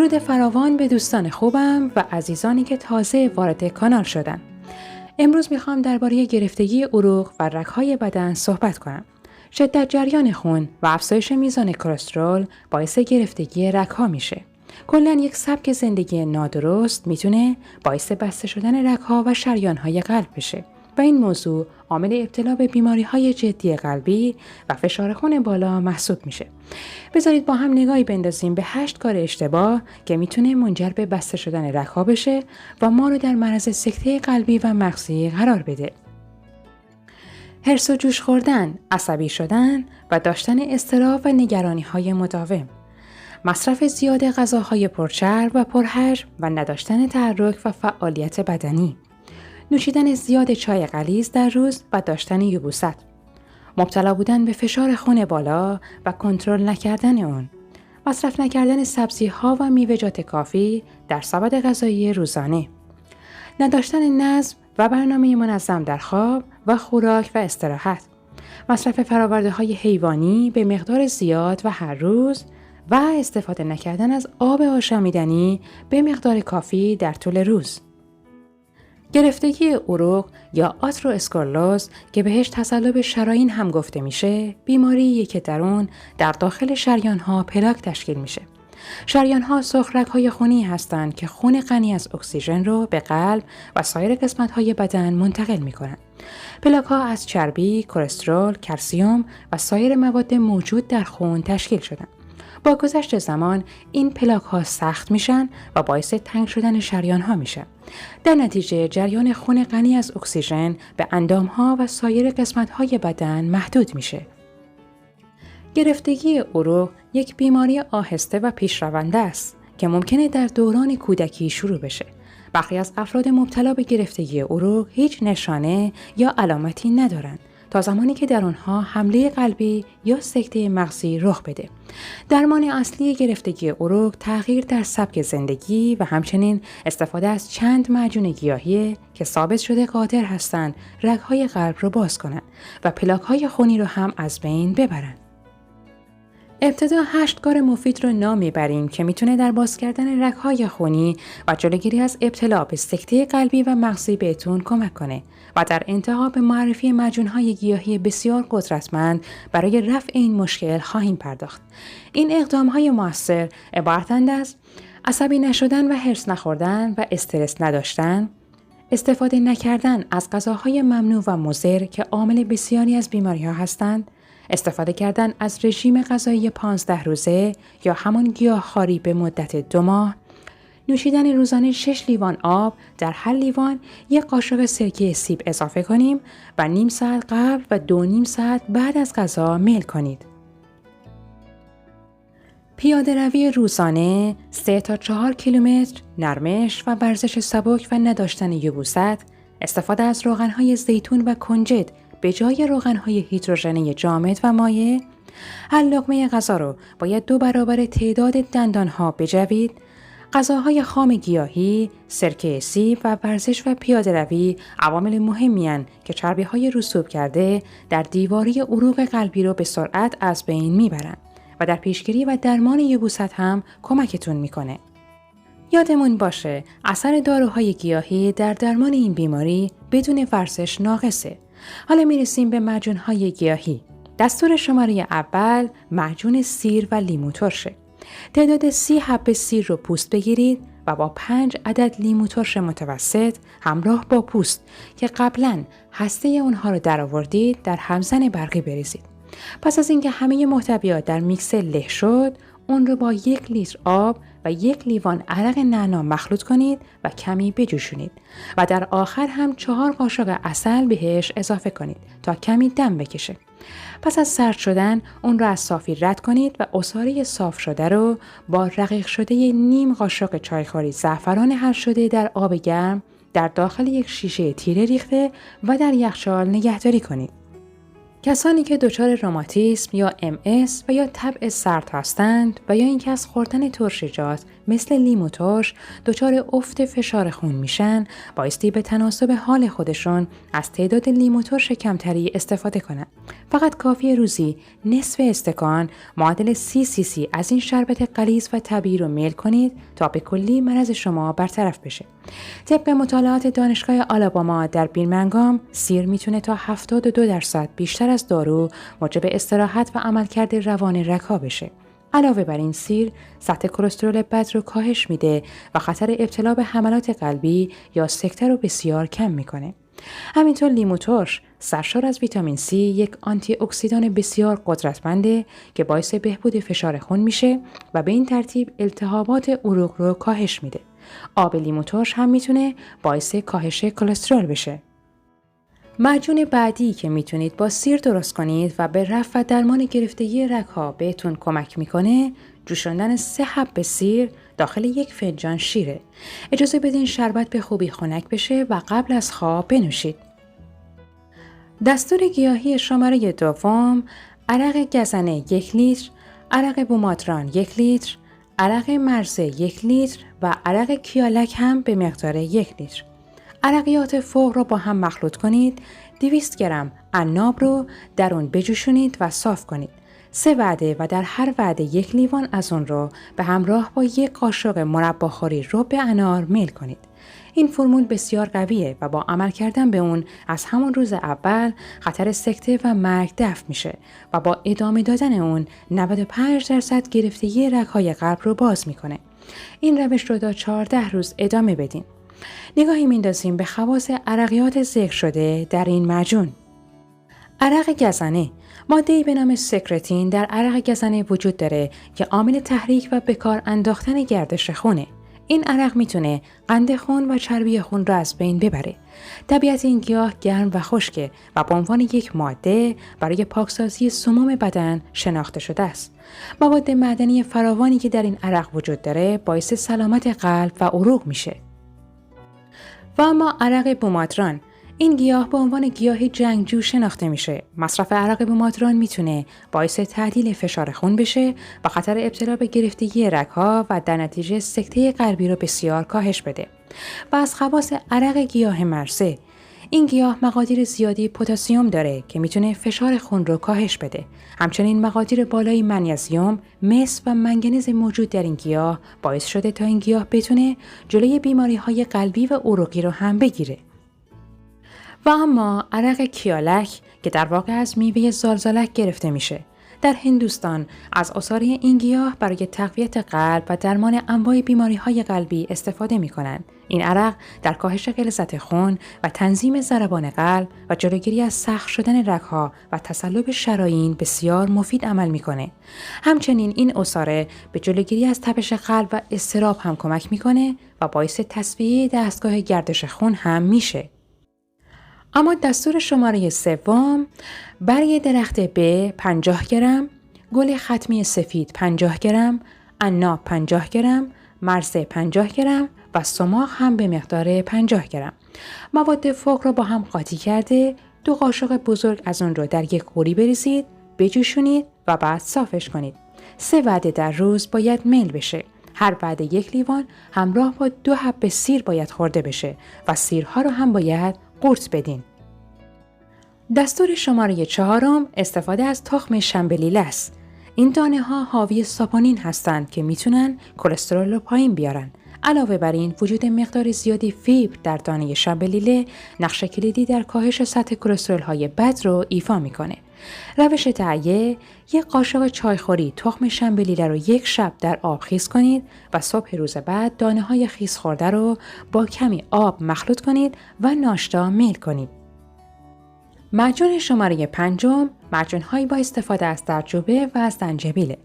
درود فراوان به دوستان خوبم و عزیزانی که تازه وارد کانال شدن. امروز میخوام درباره گرفتگی عروق و رگ‌های بدن صحبت کنم. شدت جریان خون و افزایش میزان کلسترول باعث گرفتگی رگ‌ها میشه. کلاً یک سبک زندگی نادرست میتونه باعث بسته شدن رگ‌ها و شریان‌های قلب بشه. و این موضوع عامل ابتلا به بیماری‌های جدی قلبی و فشار خون بالا محسوب میشه. بذارید با هم نگاهی بندازیم به 8 کار اشتباه که میتونه منجر به بسته شدن رگ‌ها بشه و ما رو در معرض سکته قلبی و مغزی قرار بده. حرص و جوش خوردن، عصبی شدن و داشتن اضطراب و نگرانی‌های مداوم. مصرف زیاد غذاهای پرچرب و پرحجم و نداشتن تحرک و فعالیت بدنی. نوشیدن زیاد چای غلیظ در روز و داشتن یبوست. مبتلا بودن به فشار خون بالا و کنترل نکردن اون. مصرف نکردن سبزی‌ها و میوه‌جات کافی در سبد غذایی روزانه. نداشتن نظم و برنامه منظم در خواب و خوراک و استراحت. مصرف فرآورده‌های حیوانی به مقدار زیاد و هر روز و استفاده نکردن از آب آشامیدنی به مقدار کافی در طول روز. گرفتگی عروق یا آترواسکلروز که بهش تصلب شرايين هم گفته میشه، بیماریه که در اون در داخل شریان‌ها پلاک تشکیل میشه. شریان‌ها سرخرگ‌های خونی هستند که خون غنی از اکسیژن رو به قلب و سایر قسمت‌های بدن منتقل میکنن. پلاک‌ها از چربی، کلسترول، کلسیم و سایر مواد موجود در خون تشکیل شدن. با گذشت زمان این پلاک‌ها سخت میشن و باعث تنگ شدن شریان‌ها میشن. در نتیجه جریان خون غنی از اکسیژن به اندام‌ها و سایر قسمت‌های بدن محدود میشه. گرفتگی عروق یک بیماری آهسته و پیشرونده است که ممکنه در دوران کودکی شروع بشه. برخی از افراد مبتلا به گرفتگی عروق هیچ نشانه یا علامتی ندارند تا زمانی که در آنها حمله قلبی یا سکته مغزی رخ بده. درمان اصلی گرفتگی عروق تغییر در سبک زندگی و همچنین استفاده از چند معجون گیاهی که ثابت شده قادر هستند رگ‌های قلب رو باز کنند و پلاک‌های خونی رو هم از بین ببرند. ابتدا 8 کار مفید رو نام میبریم که میتونه در باز کردن رگ‌های خونی و جلوگیری از ابتلا به سکته قلبی و مغزی بهتون کمک کنه و در انتها به معرفی معجون‌های گیاهی بسیار قدرتمند برای رفع این مشکل خواهیم پرداخت. این اقدام‌های مؤثر عبارتند از عصبی نشدن و حرص نخوردن و استرس نداشتن، استفاده نکردن از غذاهای ممنوع و مضر که عامل بسیاری از بیماری‌ها هستند، استفاده کردن از رژیم غذایی 15 روزه یا همان گیاهخواری به مدت 2 ماه، نوشیدن روزانه 6 لیوان آب در هر لیوان 1 قاشق سرکه سیب اضافه کنیم و نیم ساعت قبل و 2.5 ساعت بعد از غذا میل کنید. پیاده روی روزانه 3 تا 4 کیلومتر، نرمش و ورزش سبک و نداشتن یبوست، استفاده از روغن‌های زیتون و کنجد به جای روغن‌های هیدروژنی جامد و مایع، هر لقمه غذا رو باید 2 برابر تعداد دندان‌ها بجوید. غذاهای خام گیاهی، سرکه سیب و ورزش و پیاده روی عوامل مهمی هستند که چربی‌های رسوب کرده در دیواره عروق قلبی رو به سرعت از بین میبرند و در پیشگیری و درمان یبوست هم کمکتون میکنه. یادمون باشه اثر داروهای گیاهی در درمان این بیماری بدون ورزش ناقصه. حالا میرسیم به معجون‌های گیاهی. دستور شماره اول معجون سیر و لیمو ترشه. تعداد 30 حب سیر رو پوست بگیرید و با 5 عدد لیمو ترش متوسط همراه با پوست که قبلاً هسته اونها رو درآوردید در همزن برقی بریزید. پس از اینکه همه محتویات در میکسر له شد، اون رو با 1 لیتر آب و 1 لیوان عرق نعنا مخلوط کنید و کمی بجوشونید و در آخر هم 4 قاشق عسل بهش اضافه کنید تا کمی دم بکشه. پس از سرد شدن اون رو از صافی رد کنید و عصاره صاف شده رو با رقیق شده نیم قاشق چایخوری زعفران حل شده در آب گرم در داخل 1 شیشه تیره ریخته و در یخچال نگهداری کنید. کسانی که دچار روماتیسم یا MS و یا تب سرد هستند و یا اینکه از خوردن ترشیجات مثل لیمو و ترش دچار افت فشار خون میشن، بایستی به تناسب حال خودشون از تعداد لیمو و ترش کمتری استفاده کنند. فقط کافیه روزی نصف استکان معادل 30 cc از این شربت غلیظ و طبیعی رو میل کنید تا به کلی مرض شما برطرف بشه. طبق مطالعات دانشگاه آلاباما در بیرمنگام، سیر میتونه تا 72% بیشتر از دارو موجب استراحت و عملکرد روان رگ‌ها بشه. علاوه بر این، سیر سطح کلسترول بد رو کاهش میده و خطر ابتلا به حملات قلبی یا سکته رو بسیار کم میکنه. همینطور لیمو ترش سرشار از ویتامین C یک آنتی اکسیدان بسیار قدرتمنده که باعث بهبود فشار خون میشه و به این ترتیب التهابات عروق رو کاهش میده. آب لیمو ترش هم میتونه باعث کاهش کلسترول بشه. معجون بعدی که میتونید با سیر درست کنید و به رفع و درمان گرفتگی رگ‌ها بهتون کمک میکنه، جوشاندن 3 حب سیر داخل 1 فنجان شیره. اجازه بدین شربت به خوبی خنک بشه و قبل از خواب بنوشید. دستور گیاهی شماره دوم: عرق گزنه 1 لیتر، عرق بوماتران 1 لیتر، عرق مرزه 1 لیتر و عرق کیالک هم به مقدار 1 لیتر. عرقیات فوق را با هم مخلوط کنید. 200 گرم عناب رو در اون بجوشونید و صاف کنید. 3 وعده و در هر وعده 1 لیوان از اون رو به همراه با 1 قاشق مرباخوری رب انار میل کنید. این فرمول بسیار قویه و با عمل کردن به اون از همون روز اول خطر سکته و مرگ دفع میشه و با ادامه دادن اون 95% گرفتگی رگ‌های قلب رو باز میکنه. این روش رو تا 14 روز ادامه بدین. نگاهی میندازیم به خواص عرقیات ذکر شده در این معجون. عرق گزنه ماده‌ای به نام سکرتین در عرق گزنه وجود داره که عامل تحریک و بکار انداختن گردش خونه. این عرق میتونه قند خون و چربی خون را از بین ببره. طبیعت این گیاه گرم و خشکه و به عنوان یک ماده برای پاکسازی سموم بدن شناخته شده است. مواد معدنی فراوانی که در این عرق وجود داره باعث سلامت قلب و عروق میشه. و اما عرق بوماتران، این گیاه به عنوان گیاهی جنگجو شناخته میشه. مصرف عرق بوماتران میتونه باعث تعدیل فشار خون بشه و خطر ابتلا به گرفتگی رگ‌ها و در نتیجه سکته قلبی رو بسیار کاهش بده. و از خواص عرق گیاه مرزه، این گیاه مقادیر زیادی پتاسیم داره که میتونه فشار خون رو کاهش بده. همچنین مقادیر بالای منیزیم، مس و منگنز موجود در این گیاه باعث شده تا این گیاه بتونه جلوی بیماری‌های قلبی و عروقی رو هم بگیره. و اما عرق کیالک که در واقع از میوه زالزالک گرفته میشه. در هندوستان از عصاره این گیاه برای تقویت قلب و درمان انواع بیماری‌های قلبی استفاده می‌کنند. این عرق در کاهش غلظت خون و تنظیم ضربان قلب و جلوگیری از سخت شدن رگ‌ها و تصلب شرايین بسیار مفید عمل می‌کنه. همچنین این عصاره به جلوگیری از تپش قلب و اضطراب هم کمک می‌کنه و باعث تصفیه دستگاه گردش خون هم میشه. اما دستور شماره سوم: برگ درخت ب 50 گرم، گل ختمی سفید 50 گرم، عناب 50 گرم، مرزه 50 گرم و سماق هم به مقدار 50 گرم. مواد فوق را با هم قاطی کرده 2 قاشق بزرگ از اون رو در یک قوری بریزید، بجوشونید و بعد صافش کنید. 3 وعده در روز باید میل بشه. هر وعده 1 لیوان همراه با 2 حب سیر باید خورده بشه و سیرها رو هم باید قورت بدین. دستور شماره 4: استفاده از تخم شنبلیله است. این دانه ها حاوی ساپونین هستند که میتونن کلسترول رو پایین بیارن. علاوه بر این، وجود مقدار زیادی فیبر در دانه شنبلیله نقش کلیدی در کاهش سطح کلسترول های بد رو ایفا میکنه. روش تهیه: 1 قاشق چایخوری تخم شنبلیله رو 1 شب در آب خیس کنید و صبح روز بعد دانه های خیس خورده رو با کمی آب مخلوط کنید و ناشتا میل کنید. معجون شماره 5: معجون‌هایی با استفاده از زردچوبه و از زنجبیل.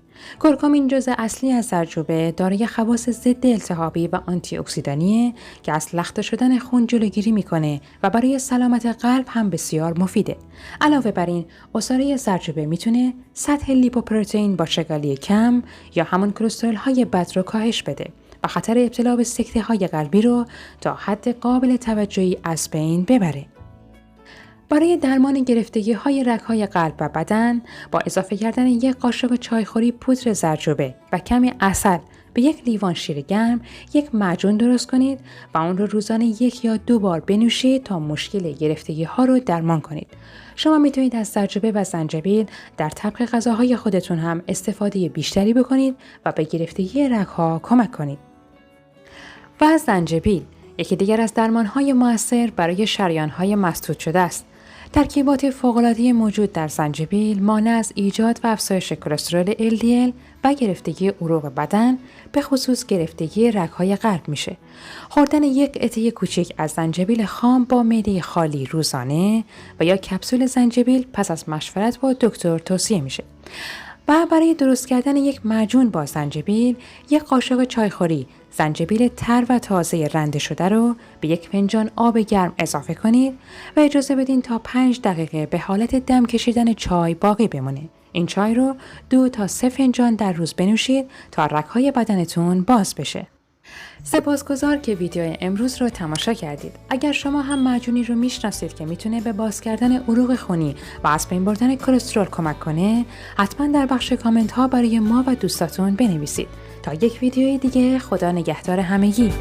کرکمین جزء اصلی از زردچوبه دارای خواص ضد التهابی و آنتی اکسیدانیه که از لخته شدن خون جلوگیری میکنه و برای سلامت قلب هم بسیار مفیده. علاوه بر این، عصاره زردچوبه میتونه سطح لیپوپروتئین با چگالی کم یا همون کلسترول های بد رو کاهش بده و خطر ابتلا به سکته های قلبی رو تا حد قابل توجهی از بین ببره. برای درمان گرفتگی‌های رگ‌های قلب و بدن با اضافه کردن یک قاشق چایخوری پودر زردچوبه و کمی عسل به یک لیوان شیر گرم یک معجون درست کنید و آن را روزانه 1 یا 2 بار بنوشید تا مشکل گرفتگی‌ها رو درمان کنید. شما میتونید از زردچوبه و زنجبیل در طبق غذاهای خودتون هم استفاده بیشتری بکنید و به گرفتگی رگ‌ها کمک کنید. و زنجبیل یکی دیگر از درمان‌های مؤثر برای شریان‌های مسدود شده است. ترکیبات فوق‌العاده موجود در زنجبیل مانع از ایجاد و افزایش کلسترول LDL و گرفتگی عروق بدن، به خصوص گرفتگی رگ‌های قلب میشه. خوردن یک عطیه کوچک از زنجبیل خام با معده خالی روزانه و یا کپسول زنجبیل پس از مشورت با دکتر توصیه میشه. و برای درست کردن یک معجون با زنجبیل، یک قاشق چایخوری زنجبیل تر و تازه رنده شده رو به 1 فنجان آب گرم اضافه کنید و اجازه بدین تا 5 دقیقه به حالت دم کشیدن چای باقی بمونه. این چای رو 2 تا 3 فنجان در روز بنوشید تا رگ‌های بدنتون باز بشه. سپاسگزار که ویدیو امروز رو تماشا کردید. اگر شما هم معجونی رو میشناسید که میتونه به باز کردن عروق خونی و از بین بردن کلسترول کمک کنه، حتما در بخش کامنت ها برای ما و دوستاتون بنویسید. تا یک ویدیوی دیگه، خدا نگهدار همگی.